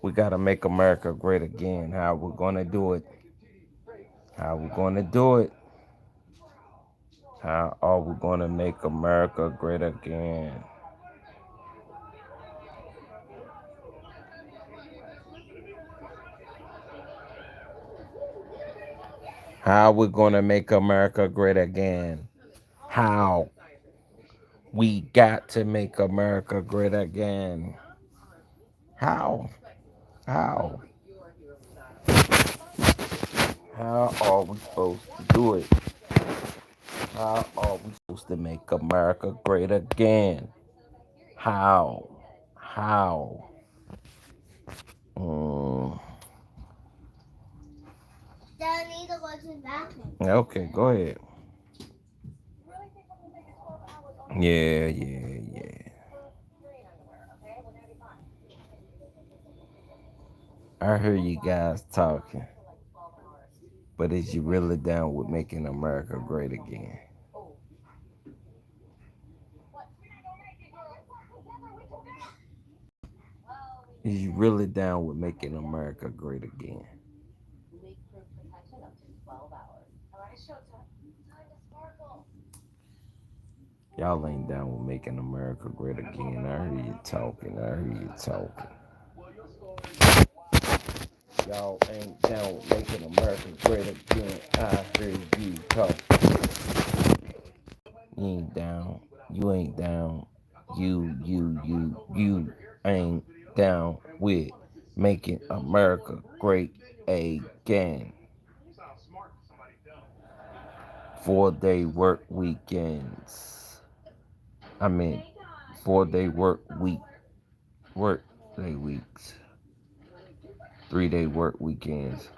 We gotta make America great again. How we're gonna do it? How we gonna do it? How are we gonna make America great again? How we gonna make America great again? How we got to make America great again? How? How? How are we supposed to do it? How are we supposed to make America great again? How? How? Mm. Dad, I need to go to the bathroom. Okay, go ahead. Yeah, yeah, yeah. I hear you guys talking, but is you really down with making America great again? Is you really down with making America great again? Y'all ain't down with making America great again. I hear you talking. I hear you talking. Y'all ain't down with making America great again. I hear you talking. You ain't down. You ain't down. You ain't down with making America great again. 4-day work weekends. I mean, 4-day work day weeks, 3-day work weekends.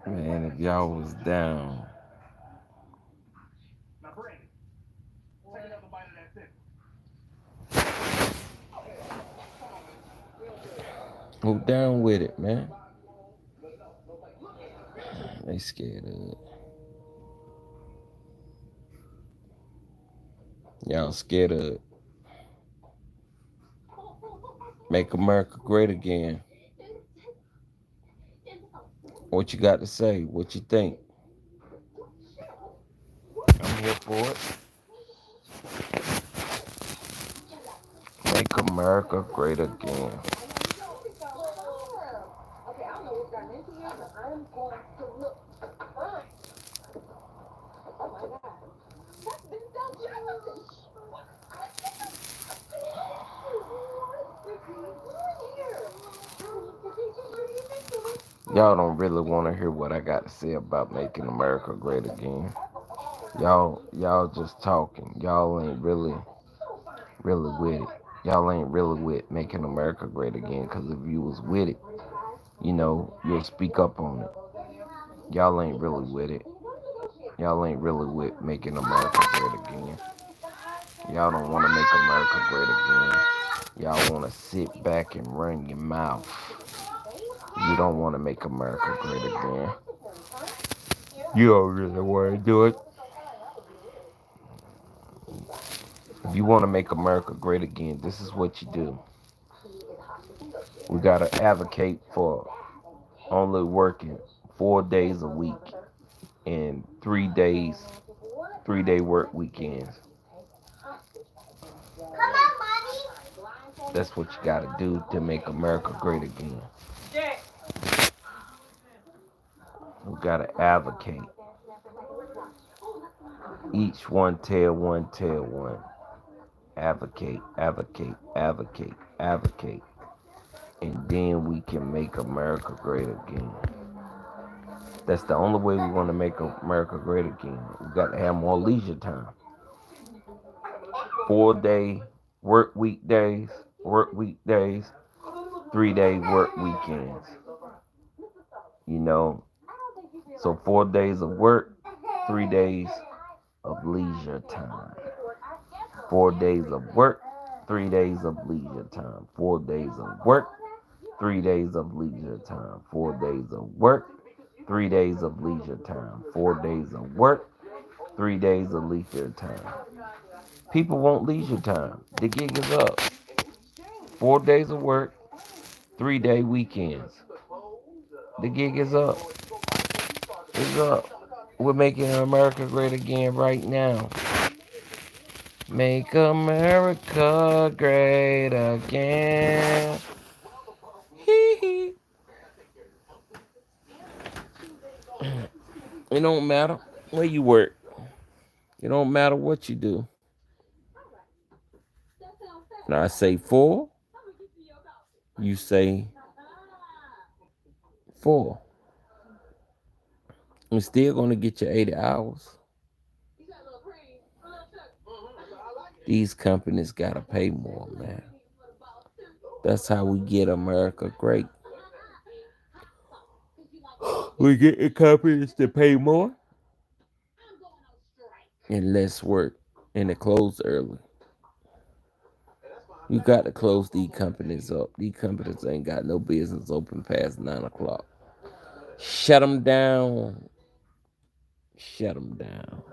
Man, if y'all was down, who down with it, man? They scared of it. Y'all scared of it. Make America great again. What you got to say? What you think? I'm here for it. Make America great again. Y'all don't really want to hear what I got to say about making America great again. Y'all just talking. Y'all ain't really with it. Y'all ain't really with making America great again. Cause if you was with it, you'll speak up on it. Y'all ain't really with it. Y'all ain't really with making America great again. Y'all don't want to make America great again. Y'all want to sit back and run your mouth. You don't want to make America great again. You don't really want to do it. If you want to make America great again, this is what you do. We got to advocate for only working 4 days a week and 3 day work weekends. That's what you got to do to make America great again. We got to advocate. Each one tell one, tell one. Advocate, advocate, advocate, advocate. And then we can make America great again. That's the only way we want to make America great again. We got to have more leisure time. 4-day work weekdays, 3-day work weekends. You know, so 4 days of work, 3 days of leisure time. 4 days of work, 3 days of leisure time. 4 days of work, 3 days of leisure time. 4 days of work, 3 days of leisure time. 4 days of work, 3 days of leisure time. People want leisure time. The gig is up. 4 days of work, 3 day weekends. The gig is up. It's up. We're making America great again right now. Make America great again. Hee hee. It don't matter where you work. It don't matter what you do. Now I say four, you say four. You're still gonna get your 80 hours. These companies gotta pay more, man. That's how we get America great. We get the companies to pay more and less work, and they close early. You got to close these companies up. These companies ain't got no business open past 9 o'clock. Shut them down. Shut them down.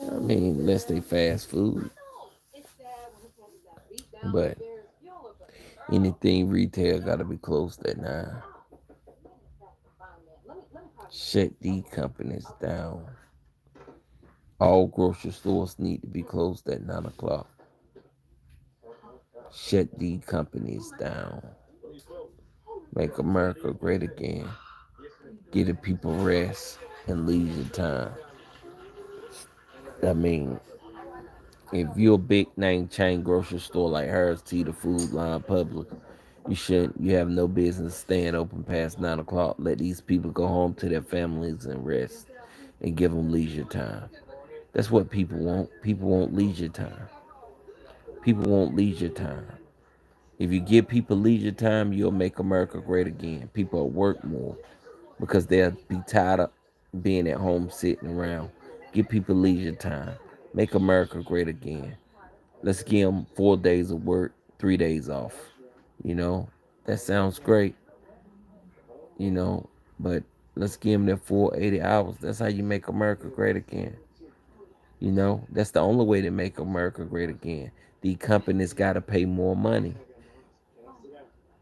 I mean, unless they fast food. But anything retail got to be closed at 9. Shut these companies down. All grocery stores need to be closed at 9 o'clock. Shut these companies down. Make America great again. Give the people rest and leisure time. I mean, if you're a big name chain grocery store like Harris Teeter, Food Line, Public, you have no business staying open past 9 o'clock. Let these people go home to their families and rest and give them leisure time. That's what people want. People want leisure time. People want leisure time. If you give people leisure time, you'll make America great again. People will work more because they'll be tired of being at home sitting around. Give people leisure time. Make America great again. Let's give them 4 days of work, 3 days off. You know, that sounds great, you know, but let's give them their full 80 hours. That's how you make America great again. You know, that's the only way to make America great again. These companies got to pay more money.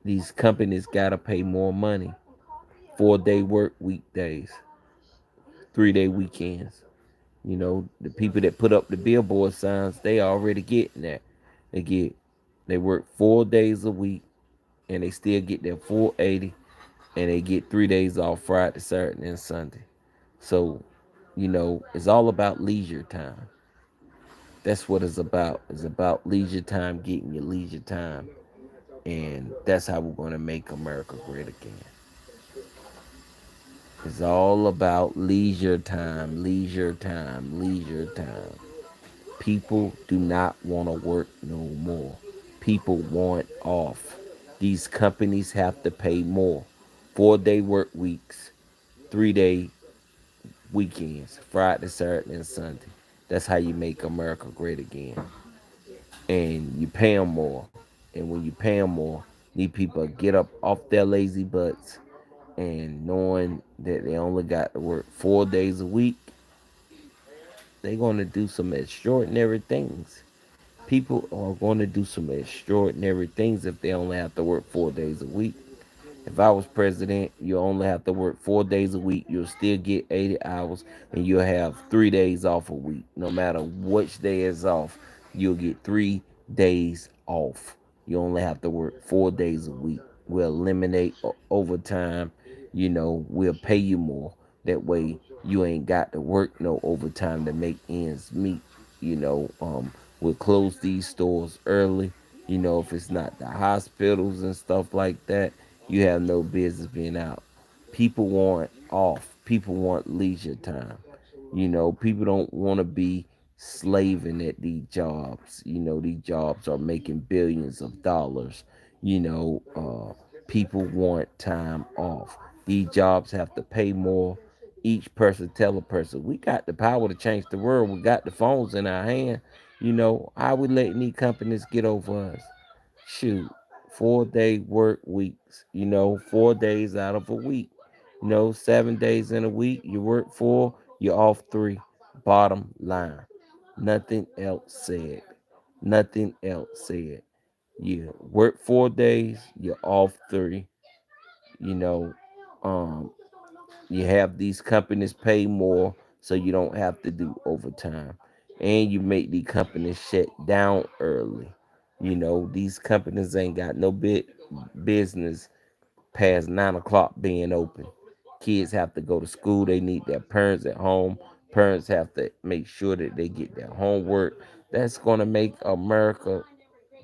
These companies got to pay more money. 4 day work weekdays, 3 day weekends. You know, the people that put up the billboard signs, they already getting that. They get, they work 4 days a week and they still get their full 80 and they get 3 days off Friday, Saturday, and Sunday. So, you know, it's all about leisure time. That's what it's about. It's about leisure time, getting your leisure time. And that's how we're going to make America great again. It's all about leisure time, leisure time, leisure time. People do not want to work no more. People want off. These companies have to pay more. 4 day work weeks, 3 day weekends, Friday, Saturday, and Sunday. That's how you make America great again. And you pay them more. And when you pay them more, these people get up off their lazy butts and knowing that they only got to work 4 days a week, they're going to do some extraordinary things. People are going to do some extraordinary things if they only have to work 4 days a week. If I was president, you only have to work 4 days a week. You'll still get 80 hours and you'll have 3 days off a week. No matter which day is off, you'll get 3 days off. You only have to work 4 days a week. We'll eliminate overtime. You know, we'll pay you more. That way you ain't got to work no overtime to make ends meet. You know, we'll close these stores early. You know, if it's not the hospitals and stuff like that, you have no business being out. People want off. People want leisure time. You know, people don't want to be slaving at these jobs. You know, these jobs are making billions of dollars. You know, people want time off. These jobs have to pay more. Each person tell a person, we got the power to change the world. We got the phones in our hand. How we letting these companies get over us? Shoot, 4 day work weeks, 4 days out of a week. 7 days in a week, you work four, you're off three. Bottom line. Nothing else said. Nothing else said. You work 4 days, you're off three. You know, um, you have these companies pay more so you don't have to do overtime. And you make these companies shut down early. These companies ain't got no business past 9 o'clock being open. Kids have to go to school, they need their parents at home. Parents have to make sure that they get their homework. That's gonna make America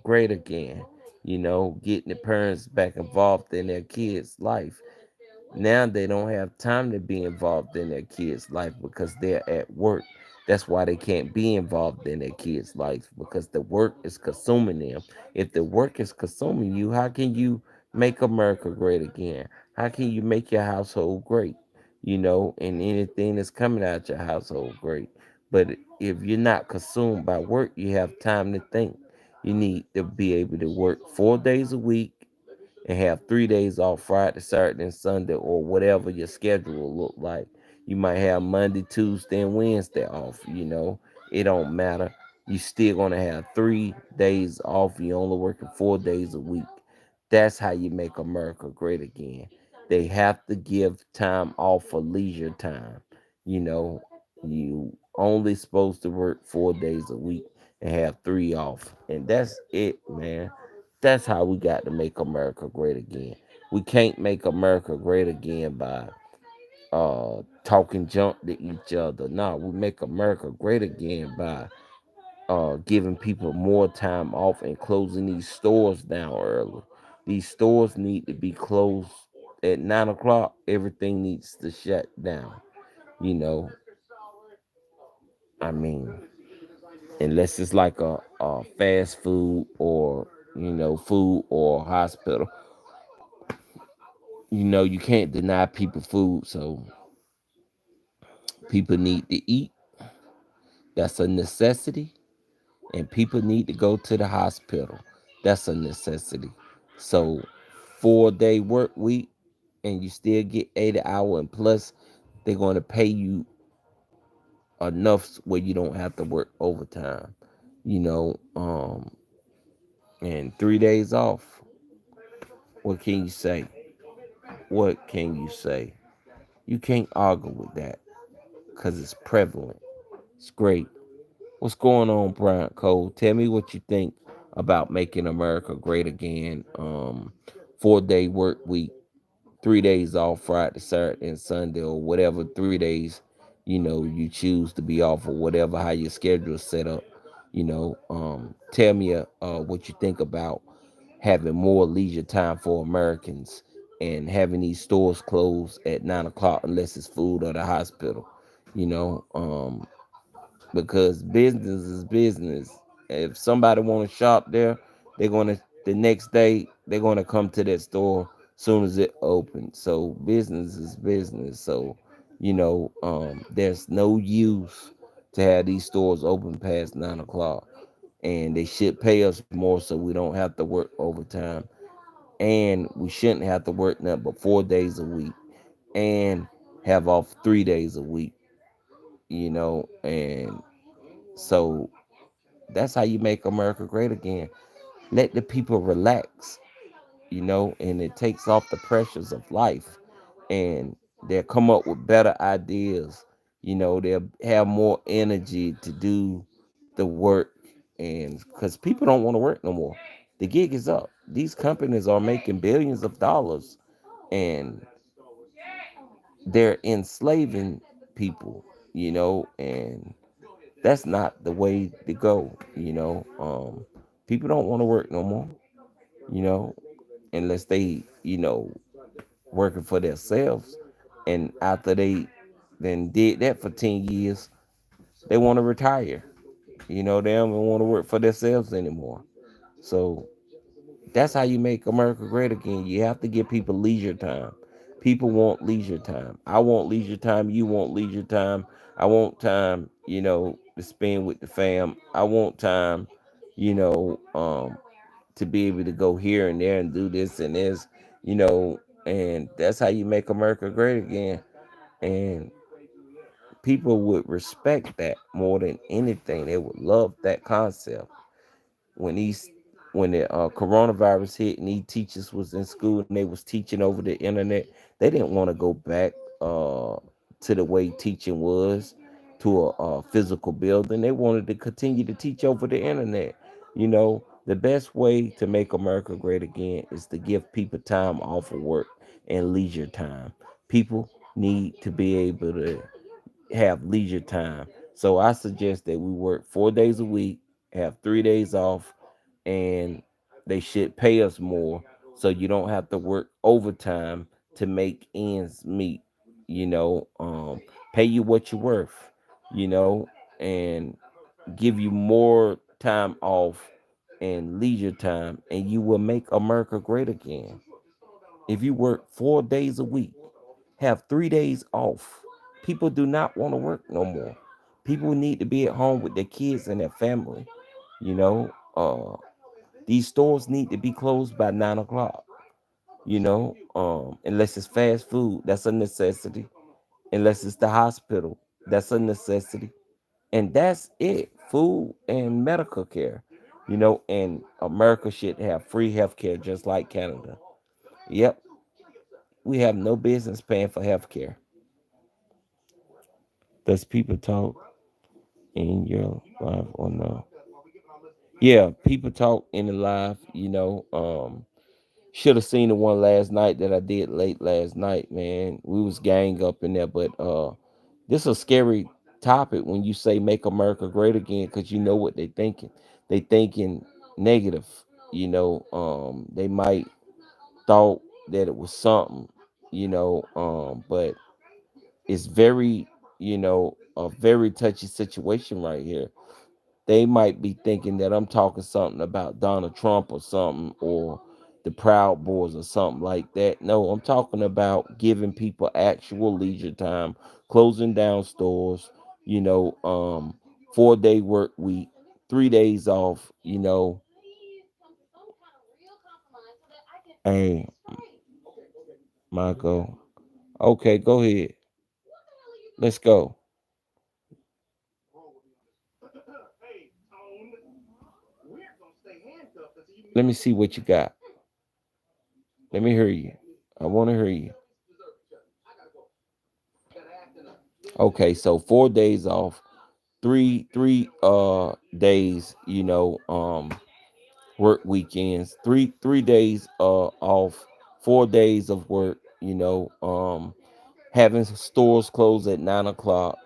great again. Getting the parents back involved in their kids' life. Now they don't have time to be involved in their kids' life because they're at work. That's why they can't be involved in their kids' life because the work is consuming them. If the work is consuming you, how can you make America great again? How can you make your household great? And anything that's coming out your household great. But if you're not consumed by work, you have time to think. You need to be able to work 4 days a week and have 3 days off, Friday, Saturday, and Sunday, or whatever your schedule will look like. You might have Monday, Tuesday, and Wednesday off. It don't matter. You still gonna have 3 days off. You only working 4 days a week. That's how you make America great again. They have to give time off for leisure time. You know, you only supposed to work 4 days a week and have three off, and that's it, man. That's how we got to make America great again. We can't make America great again by talking junk to each other. No, we make America great again by giving people more time off and closing these stores down early. These stores need to be closed at 9 o'clock. Everything needs to shut down. You know, I mean, unless it's like a fast food or food or hospital. You can't deny people food, so people need to eat. That's a necessity. And people need to go to the hospital. That's a necessity. So 4 day work week and you still get 80 hour, and plus they're going to pay you enough where you don't have to work overtime. You know, and 3 days off. What can you say? What can you say? You can't argue with that because it's prevalent. It's great. What's going on, Brian Cole? Tell me what you think about making America great again. 4 day work week, 3 days off, Friday, Saturday, and Sunday, or whatever 3 days you choose to be off, or whatever how your schedule is set up. Tell me what you think about having more leisure time for Americans and having these stores closed at 9 o'clock unless it's food or the hospital. You know, because business is business. If somebody want to shop there, they're gonna the next day they're gonna come to that store soon as it opens. So business is business. So there's no use to have these stores open past 9 o'clock, and they should pay us more so we don't have to work overtime, and we shouldn't have to work nothing but 4 days a week and have off 3 days a week. And so that's how you make America great again. Let the people relax, and it takes off the pressures of life. And they'll come up with better ideas. They'll have more energy to do the work. And because people don't want to work no more, the gig is up. These companies are making billions of dollars, and they're enslaving people, and that's not the way to go. People don't want to work no more, you know, unless they, working for themselves. And after they then did that for 10 years, they want to retire. They don't want to work for themselves anymore. So that's how you make America great again. You have to give people leisure time. People want leisure time. I want leisure time. You want leisure time. I want time, to spend with the fam. I want time, you know, um, to be able to go here and there and do this and this, and that's how you make America great again. And people would respect that more than anything. They would love that concept. when these when the coronavirus hit and these teachers was in school and they was teaching over the internet, they didn't want to go back to the way teaching was, to a physical building. They wanted to continue to teach over the internet. The best way to make America great again is to give people time off of work and leisure time. People need to be able to have leisure time. So I suggest that we work 4 days a week, have 3 days off, and they should pay us more so you don't have to work overtime to make ends meet. Pay you what you're worth, you know, and give you more time off and leisure time, and you will make America great again. If you work 4 days a week, have 3 days off. People do not want to work no more. People need to be at home with their kids and their family. You know, these stores need to be closed by 9 o'clock. Unless it's fast food, that's a necessity. Unless it's the hospital, that's a necessity. And that's it. Food and medical care. And America should have free health care just like Canada. Yep, we have no business paying for health care. Does people talk in your life or no? Yeah, people talk in the live. Should have seen the one last night that I did late last night, man. We was gang up in there, but this is a scary topic when you say make America great again, because you know what they thinking. They thinking negative. They might thought that it was something, but it's very, a very touchy situation right here. They might be thinking that I'm talking something about Donald Trump or something, or the Proud Boys or something like that. No, I'm talking about giving people actual leisure time, closing down stores, 4 day work week, 3 days off, Hey, Michael. Okay, go ahead. Let's go. Let me see what you got. Let me hear you. I want to hear you. Okay, so 4 days off, three days, work weekends, three days off, 4 days of work, having stores closed at 9 o'clock,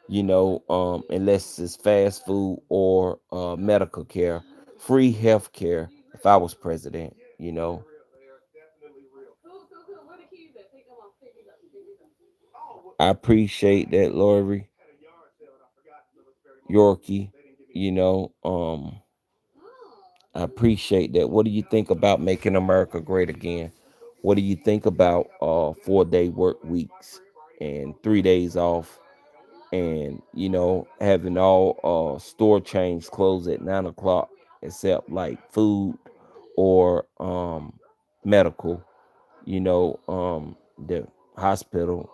unless it's fast food or medical care, free health care if I was president. I appreciate that, Lori, Yorkie, you know, um, I appreciate that. What do you think about making America great again? What do you think about 4 day work weeks and 3 days off, and having all store chains closed at 9 o'clock except like food or medical, the hospital,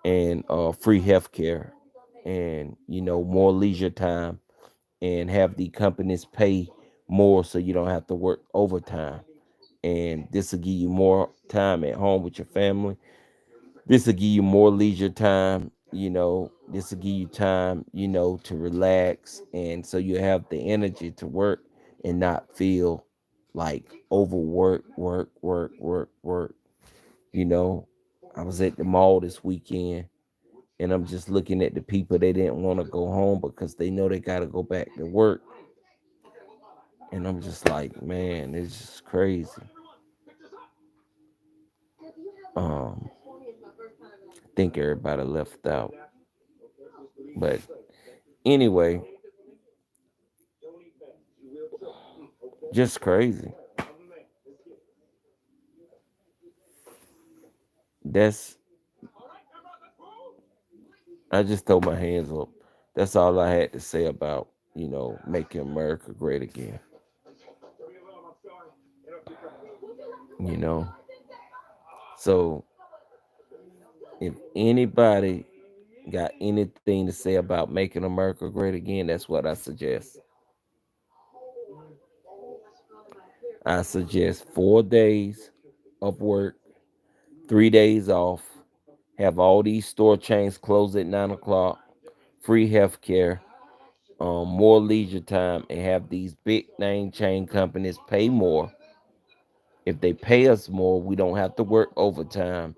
and free health care, and more leisure time, and have the companies pay more so you don't have to work overtime. And this will give you more time at home with your family. This will give you more leisure time. This will give you time, to relax. And so you have the energy to work and not feel like overwork, work, work, work, work. You know, I was at the mall this weekend, and I'm just looking at the people. They didn't want to go home because they know they got to go back to work. And I'm just like, man, it's just crazy. Um, I think everybody left out. But anyway, just crazy. That's I just throw my hands up. That's all I had to say about, making America great again. You know. So if anybody got anything to say about making America great again, that's what I suggest. I suggest 4 days of work, 3 days off, have all these store chains closed at 9 o'clock, free health care, more leisure time, and have these big name chain companies pay more. If they pay us more, we don't have to work overtime.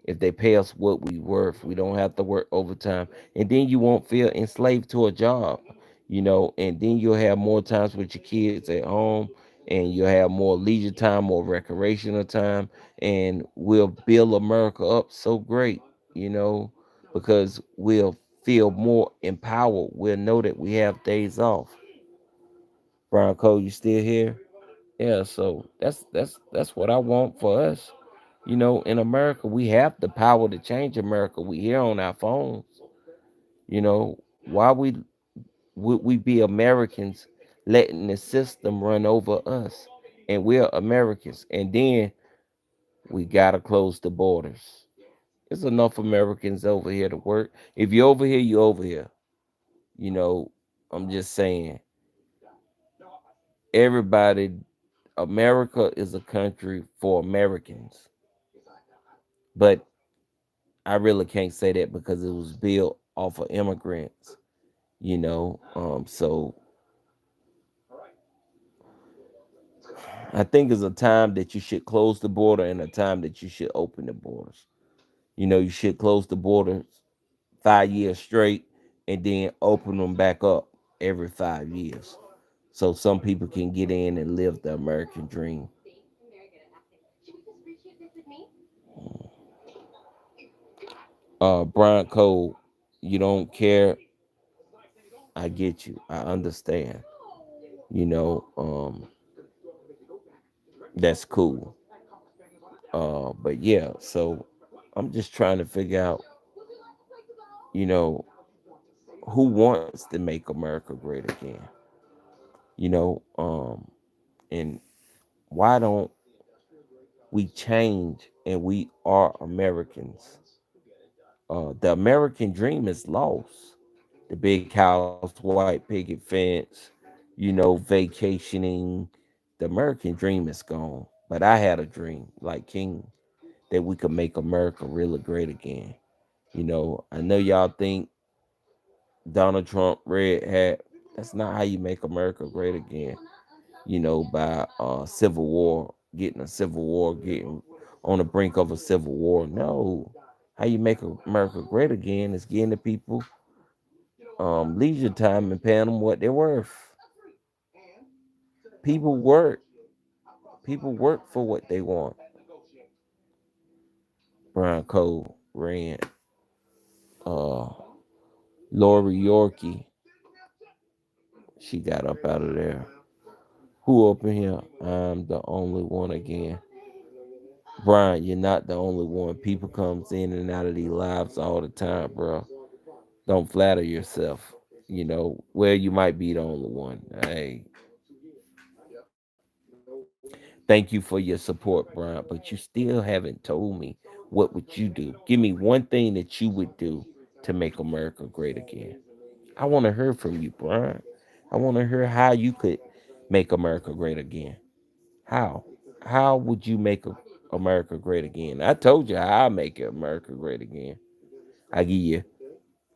If they pay us what we worth, we don't have to work overtime. And then you won't feel enslaved to a job, and then you'll have more times with your kids at home, and you'll have more leisure time, more recreational time, and we'll build America up so great, you know, because we'll feel more empowered. We'll know that we have days off. Brian Cole, you still here? Yeah, so that's what I want for us. In America, we have the power to change America. We here on our phones. Why would we be Americans letting the system run over us? And we're Americans. And then we gotta close the borders. There's enough Americans over here to work. If you're over here, you're over here. You know, I'm just saying, everybody, America is a country for Americans. But I really can't say that because it was built off of immigrants, So I think it's a time that you should close the border and a time that you should open the borders. You should close the borders 5 years straight and then open them back up every 5 years. So some people can get in and live the American dream. Brian Cole, you don't care. I get you. I understand. You know, um, that's cool. But yeah, so I'm just trying to figure out, you know, who wants to make America great again? You know, and why don't we change and we are Americans? The American dream is lost. The big house, white picket fence, vacationing. The American dream is gone. But I had a dream, like King, that we could make America really great again. I know y'all think Donald Trump, red hat. That's not how you make America great again. By civil war, getting a civil war, getting on the brink of a civil war. No. How you make America great again is getting the people leisure time and paying them what they're worth. People work. People work for what they want. Brian Cole ran. Uh, Lori Yorkie, she got up out of there. Who up in here? I'm the only one again. Brian, you're not the only one. People comes in and out of these lives all the time, bro. Don't flatter yourself. Well, you might be the only one. Hey, thank you for your support, Brian. But you still haven't told me what would you do. Give me one thing that you would do to make America great again. I want to hear from you, Brian. I want to hear how you could make America great again. How? How would you make America great again? I told you how I make America great again. I give you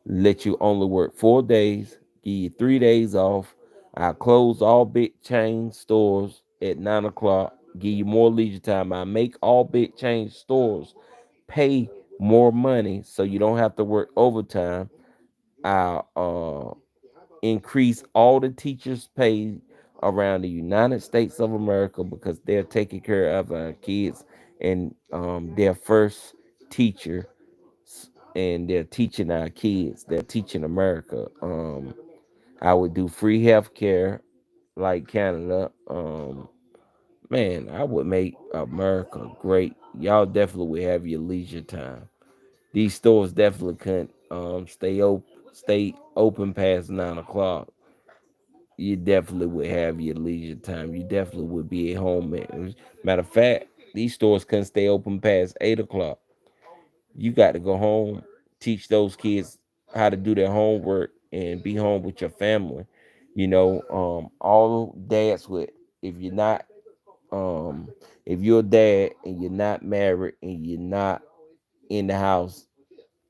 let you only work 4 days, give you 3 days off. I close all big chain stores at 9 o'clock, give you more leisure time. I make all big chain stores pay more money so you don't have to work overtime. I increase all the teachers' pay around the United States of America because they're taking care of our kids and their first teacher and they're teaching our kids. They're teaching America. I would do free health care like Canada. Man, I would make America great. Y'all definitely would have your leisure time. These stores definitely couldn't stay open past 9 o'clock. You definitely would have your leisure time. You definitely would be at home. Matter of fact, these stores couldn't stay open past 8 o'clock. You got to go home, teach those kids how to do their homework, and be home with your family. All dads would, if you're not, um, if you're a dad and you're not married and you're not in the house,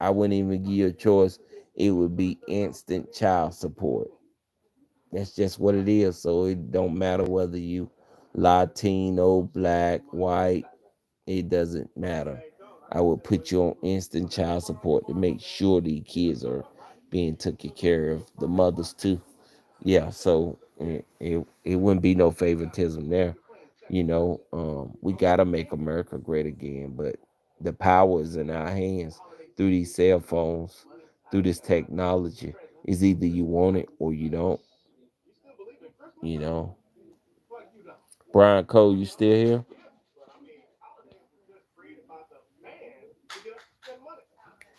I wouldn't even give you a choice. It would be instant child support. That's just what it is. So it don't matter whether you Latino, black, white, it doesn't matter. I would put you on instant child support to make sure the kids are being taken care of. The mothers too. Yeah, so it wouldn't be no favoritism there. We gotta make America great again, but the power is in our hands through these cell phones, through this technology. Is either you want it or you don't. You know, Brian Cole, you still here?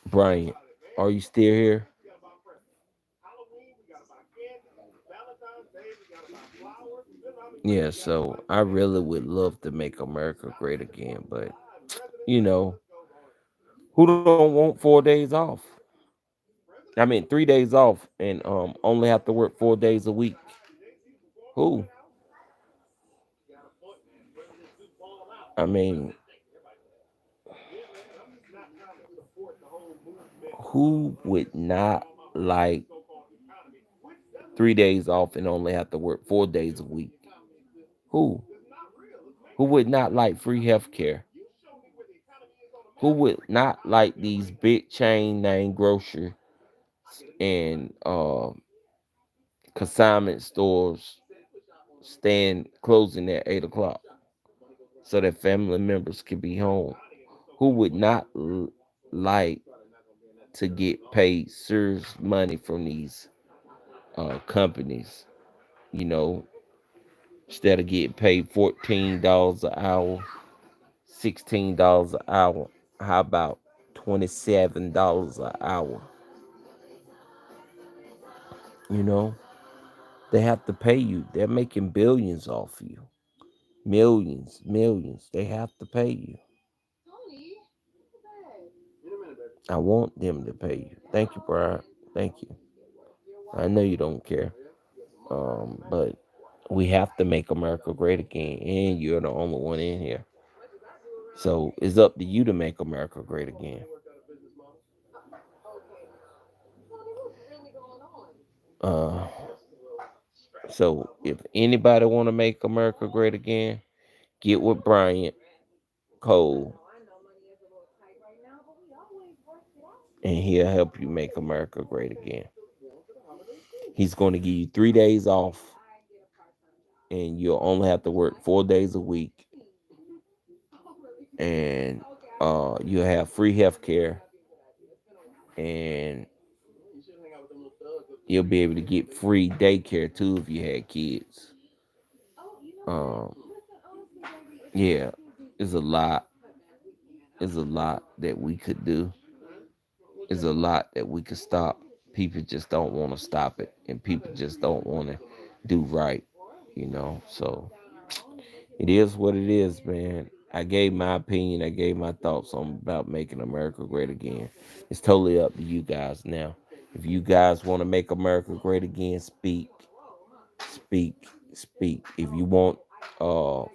Brian, are you still here? Yeah, so I really would love to make America great again, but you know, who don't want 4 days off? I mean 3 days off and only have to work 4 days a week. Who? I mean, who would not like 3 days off and only have to work 4 days a week? Who? Who would not like free health care? Who would not like these big chain name grocery and consignment stores stand closing at 8 o'clock so that family members can be home? Who would not like to get paid serious money from these companies? You know, instead of getting paid $14 an hour, $16 an hour, how about $27 an hour? You know, they have to pay you. They're making billions off you. Millions, millions. They have to pay you. I want them to pay you. Thank you, Brian. Thank you. I know you don't care. But we have to make America great again, and you're the only one in here. So it's up to you to make America great again. Uh, so if anybody want to make America great again, get with Bryant Cole, and he'll help you make America great again. He's going to give you 3 days off, and you'll only have to work 4 days a week, and you'll have free health care, and you'll be able to get free daycare too if you had kids. Um, yeah, it's a lot. It's a lot that we could do. It's a lot that we could stop. People just don't want to stop it, and people just don't want to do right. So it is what it is, man. I gave my opinion. I gave my thoughts on about making America great again. It's totally up to you guys now. If you guys want to make America great again, speak. If you want uh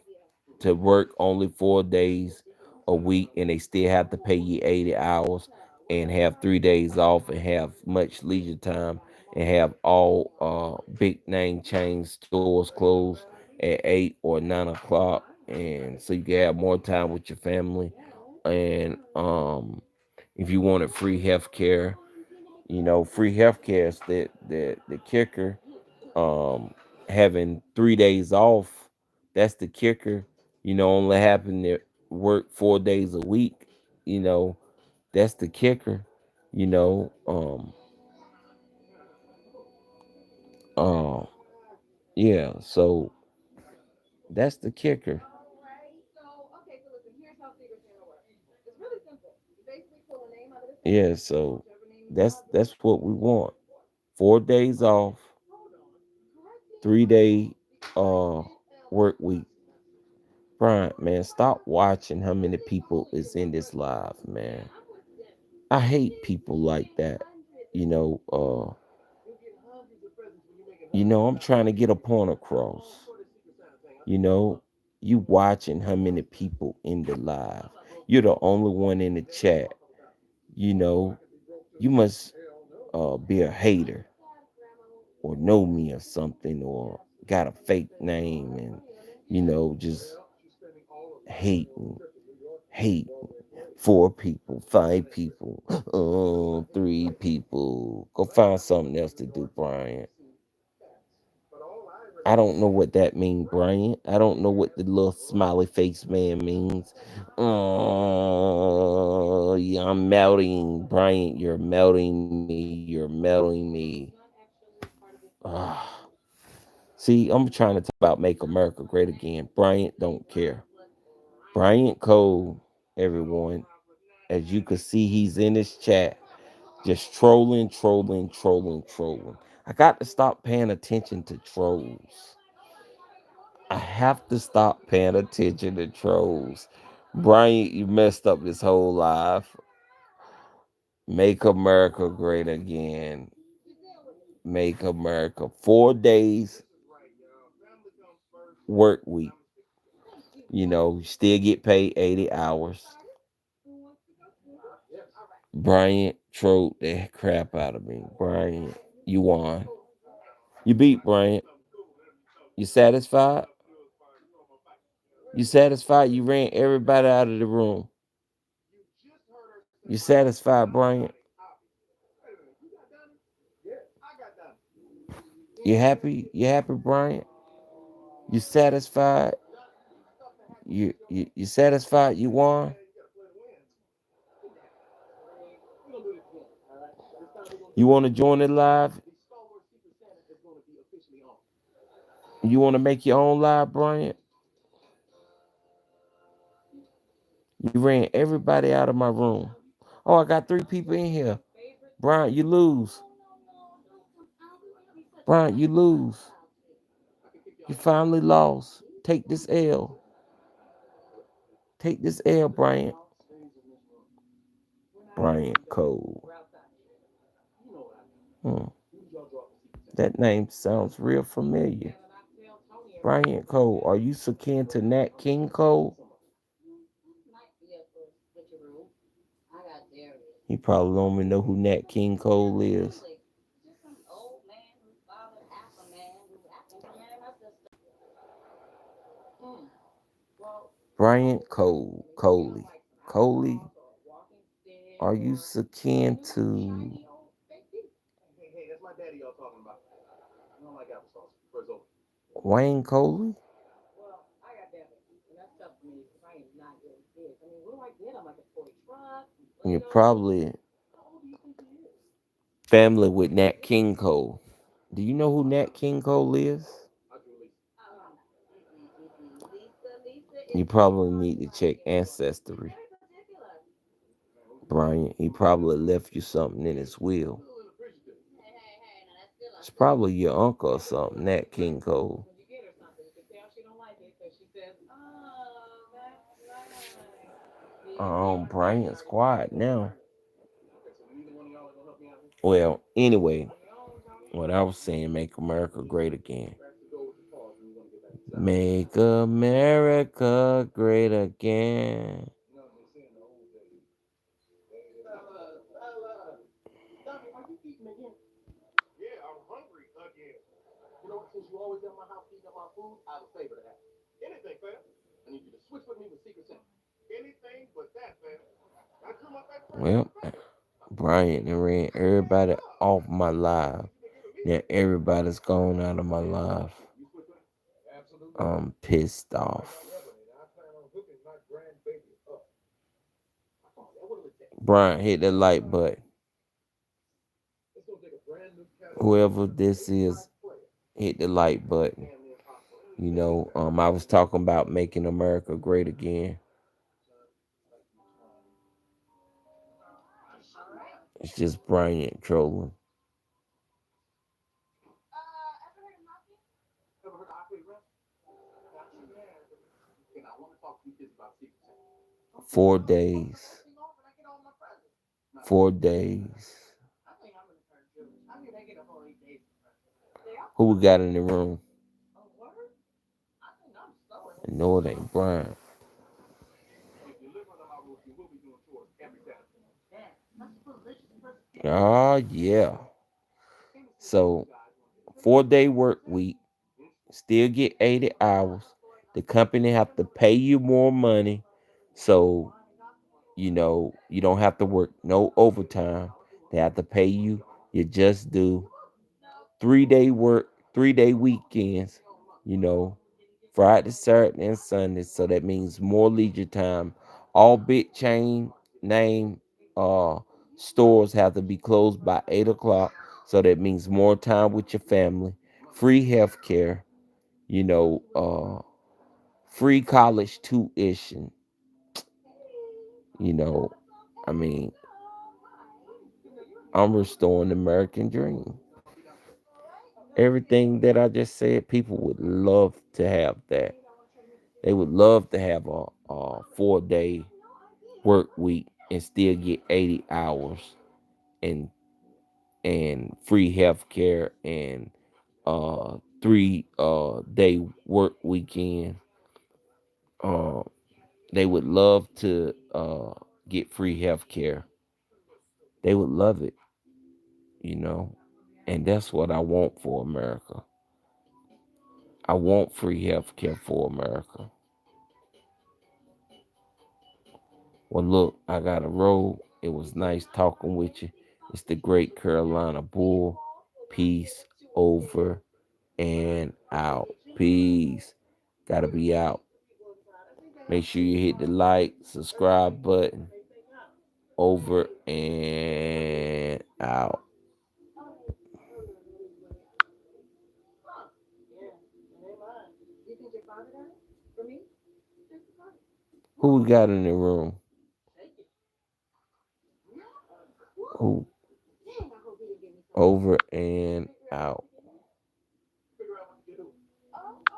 to work only 4 days a week and they still have to pay you 80 hours and have 3 days off and have much leisure time and have all big name chain stores closed at 8 or 9 o'clock, and so you can have more time with your family. And if you wanted free health care, free health care is the kicker. Having 3 days off, that's the kicker. Only having to work 4 days a week, you know, that's the kicker. You know, um, uh, yeah. So that's the kicker. Yeah, so that's what we want. 4 days off, 3 day uh work week. Brian, man, stop watching how many people is in this live, man. I hate people like that. You know, uh, I'm trying to get a point across. You know, you watching how many people in the live. You're the only one in the chat. You know, you must be a hater or know me or something or got a fake name and just hating, hate. 4 people, 5 people, oh, 3 people. Go find something else to do, Brian. I don't know what that means, Brian. I don't know what the little smiley face man means. Oh, yeah, I'm melting, Brian. You're melting me. You're melting me. Ah. See, I'm trying to talk about make America great again. Bryant don't care. Bryant Cole, everyone. As you can see, he's in this chat. Just trolling, trolling, trolling, trolling. I got to stop paying attention to trolls. I have to stop paying attention to trolls. Bryant, you messed up this whole life. Make America great again. Make America 4 days work week. You still get paid 80 hours. Bryant trolled the crap out of me. Bryant, you won. You beat Bryant. You satisfied? You satisfied? You ran everybody out of the room. You satisfied, Bryant? You happy? You happy, Bryant? You satisfied? You satisfied? You won? You want to join it live? You want to make your own live, Bryant? You ran everybody out of my room. Oh, I got 3 people in here. Bryant, you lose. Bryant, you lose. You finally lost. Take this L. Take this L, Bryant. Bryant Cole. Hmm. That name sounds real familiar. Bryant Cole. Are you akin to Nat King Cole? He probably don't even know who Nat King Cole is. Bryant Cole. Coley. Coley. Are you akin to Wayne Coley? You're probably family with Nat King Cole. Do you know who Nat King Cole is? You probably need to check ancestry. Brian, he probably left you something in his will. It's probably your uncle or something, Nat King Cole. Brian's quiet now. Well, anyway, what I was saying, make America great again. Make America great again. Well, Brian and ran everybody off my live. Now everybody's gone out of my life. I'm pissed off. Brian, hit the like button. Whoever this is, hit the like button. I was talking about making America great again. It's just Bryant trolling. 4 days. 4 days. Who we got in the room? No, it ain't Brian. Oh, yeah. So, 4 day work week, still get 80 hours. The company have to pay you more money. So, you don't have to work no overtime. They have to pay you. You just do 3 day work, 3 day weekends, you know, Friday, Saturday, and Sunday. So that means more leisure time. All big chain name uh stores have to be closed by 8 o'clock. So that means more time with your family, free health care, free college tuition, you know. I mean, I'm restoring the American dream. Everything that I just said, people would love to have that. They would love to have a 4 day work week and still get 80 hours and free health care and 3 day work weekend. Uh, they would love to get free health care. They would love it, you know. And that's what I want for America. I want free health care for America. Well, look, I got to roll. It was nice talking with you. It's the Great Carolina Bull. Peace over and out. Peace. Gotta be out. Make sure you hit the like, subscribe button. Over and out. Who we got in the room? Who? Over and out.